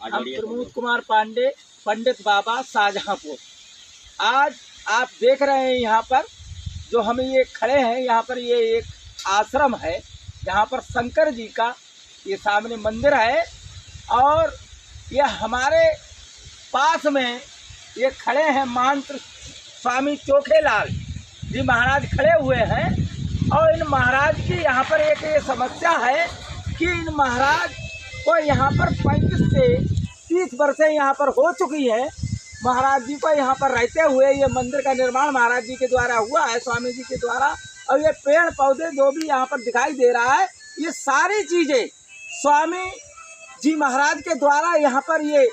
हम प्रमोद कुमार पांडे, पंडित बाबा शाहजहांपुर। आज आप देख रहे हैं यहाँ पर जो हम ये खड़े हैं, यहाँ पर ये एक आश्रम है जहाँ पर शंकर जी का ये सामने मंदिर है और ये हमारे पास में ये खड़े हैं मंत्र स्वामी चोखेलाल जी महाराज खड़े हुए हैं। और इन महाराज की यहाँ पर एक ये समस्या है कि इन महाराज को यहाँ पर 35 से 30 वर्षें यहाँ पर हो चुकी है। महाराज जी को यहाँ पर रहते हुए ये मंदिर का निर्माण महाराज जी के द्वारा हुआ है, स्वामी जी के द्वारा। और ये पेड़ पौधे जो भी यहाँ पर दिखाई दे रहा है, ये सारी चीज़ें स्वामी जी महाराज के द्वारा यहाँ पर ये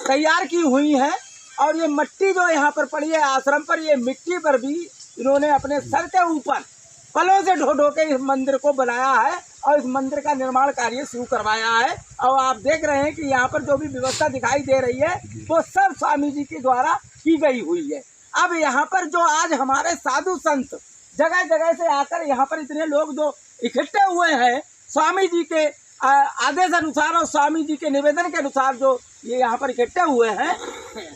तैयार की हुई हैं। और ये मिट्टी जो यहाँ पर पड़ी है आश्रम पर, ये मिट्टी पर भी इन्होंने अपने सर के ऊपर पलों से ढो ढो के इस मंदिर को बनाया है और इस मंदिर का निर्माण कार्य शुरू करवाया है। और आप देख रहे हैं कि यहाँ पर जो भी व्यवस्था दिखाई दे रही है वो सब स्वामी जी के द्वारा की गई हुई है। अब यहाँ पर जो आज हमारे साधु संत जगह जगह से आकर यहाँ पर इतने लोग जो इकट्ठे हुए हैं, स्वामी जी के आदेश अनुसार और स्वामी जी के निवेदन के अनुसार जो ये यहाँ पर इकट्ठे हुए हैं,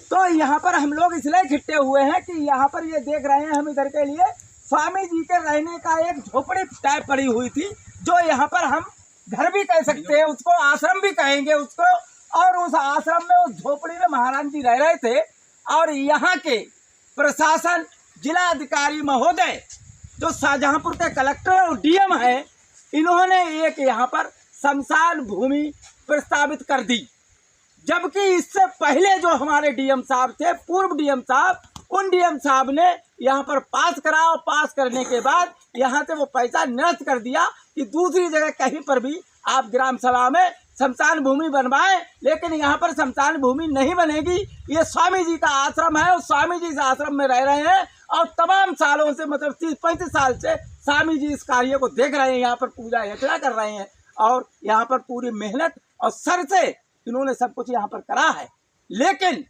तो यहाँ पर हम लोग इसलिए इकट्ठे हुए हैं कि यहाँ पर ये देख रहे हैं हम इधर के लिए स्वामी जी के रहने का एक झोपड़ी टाइप पड़ी हुई थी, जो यहाँ पर हम घर भी कह सकते हैं, उसको आश्रम भी कहेंगे उसको। और उस आश्रम में उस झोपड़ी में महाराज जी रह रहे थे। और यहाँ के प्रशासन जिला अधिकारी महोदय जो शाहजहांपुर के कलेक्टर और डीएम है, इन्होंने एक यहाँ पर शमशान भूमि प्रस्तावित कर दी। जबकि इससे पहले जो हमारे डीएम साहब थे, पूर्व डीएम साहब, उन डीएम साहब ने यहाँ पर पास करा और पास करने के बाद यहाँ से वो पैसा निरस्त कर दिया कि दूसरी जगह कहीं पर भी आप ग्राम सभा में शमशान भूमि बनवाएं, लेकिन यहाँ पर शमशान भूमि नहीं बनेगी। ये स्वामी जी का आश्रम है और स्वामी जी इस आश्रम में रह रहे हैं और तमाम सालों से, मतलब 30-35 साल से स्वामी जी इस कार्य को देख रहे हैं, यहाँ पर पूजा अर्चना कर रहे हैं और यहाँ पर पूरी मेहनत और सर से इन्होंने सब कुछ यहाँ पर करा है। लेकिन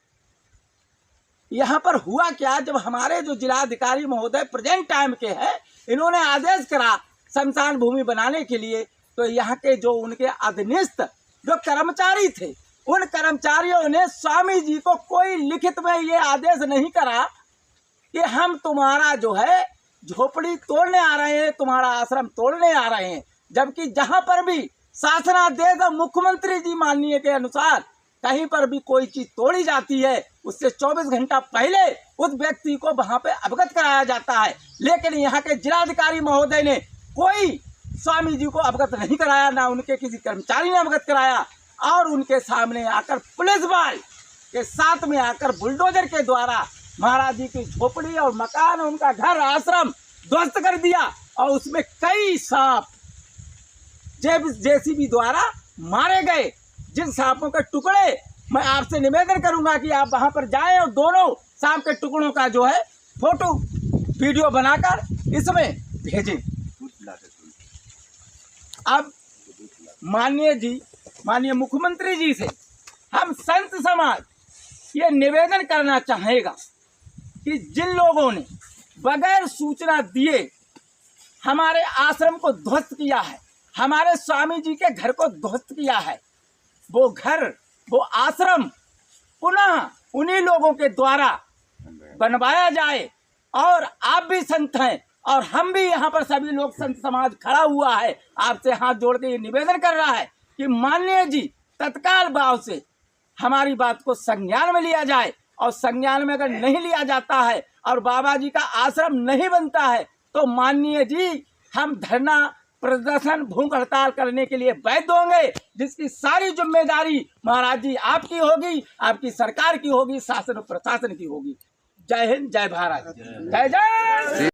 यहाँ पर हुआ क्या, जब हमारे जो जिलाधिकारी महोदय प्रेजेंट टाइम के हैं, इन्होंने आदेश करा शमशान भूमि बनाने के लिए, तो यहाँ के जो उनके अधीनस्थ जो कर्मचारी थे, उन कर्मचारियों ने स्वामी जी को कोई लिखित में ये आदेश नहीं करा कि हम तुम्हारा जो है झोपड़ी तोड़ने आ रहे हैं, तुम्हारा आश्रम तोड़ने आ रहे हैं। जबकि जहाँ पर भी शासनादेश और मुख्यमंत्री जी माननीय के अनुसार कहीं पर भी कोई चीज तोड़ी जाती है, उससे 24 घंटा पहले उस व्यक्ति को वहां पे अवगत कराया जाता है। लेकिन यहाँ के जिलाधिकारी महोदय ने कोई स्वामी जी को अवगत नहीं कराया, ना उनके किसी कर्मचारी ने अवगत कराया। और उनके सामने आकर पुलिस बल के साथ में आकर बुलडोजर के द्वारा महाराज जी की झोपड़ी और मकान, उनका घर आश्रम ध्वस्त कर दिया। और उसमें कई सांप जेसीबी द्वारा मारे गए, जिन सांपों के टुकड़े मैं आपसे निवेदन करूंगा कि आप वहां पर जाएं और दोनों सांप के टुकड़ों का जो है फोटो वीडियो बनाकर इसमें भेजें। अब माननीय मुख्यमंत्री जी से हम संत समाज ये निवेदन करना चाहेगा कि जिन लोगों ने बगैर सूचना दिए हमारे आश्रम को ध्वस्त किया है, हमारे स्वामी जी के घर को ध्वस्त किया है, वो घर, वो आश्रम पुनः उन्हीं लोगों के द्वारा बनवाया जाए। और आप भी संत हैं और हम भी यहाँ पर सभी लोग संत समाज खड़ा हुआ है, आपसे हाथ जोड़ के ये निवेदन कर रहा है कि माननीय जी तत्काल भाव से हमारी बात को संज्ञान में लिया जाए। और संज्ञान में अगर नहीं लिया जाता है और बाबा जी का आश्रम नहीं बनता है, तो माननीय जी हम धरना प्रदर्शन भूख हड़ताल करने के लिए बाध्य होंगे, जिसकी सारी जिम्मेदारी महाराज जी आपकी होगी, आपकी सरकार की होगी, शासन और प्रशासन की होगी। जय हिंद, जय भारत, जय जय।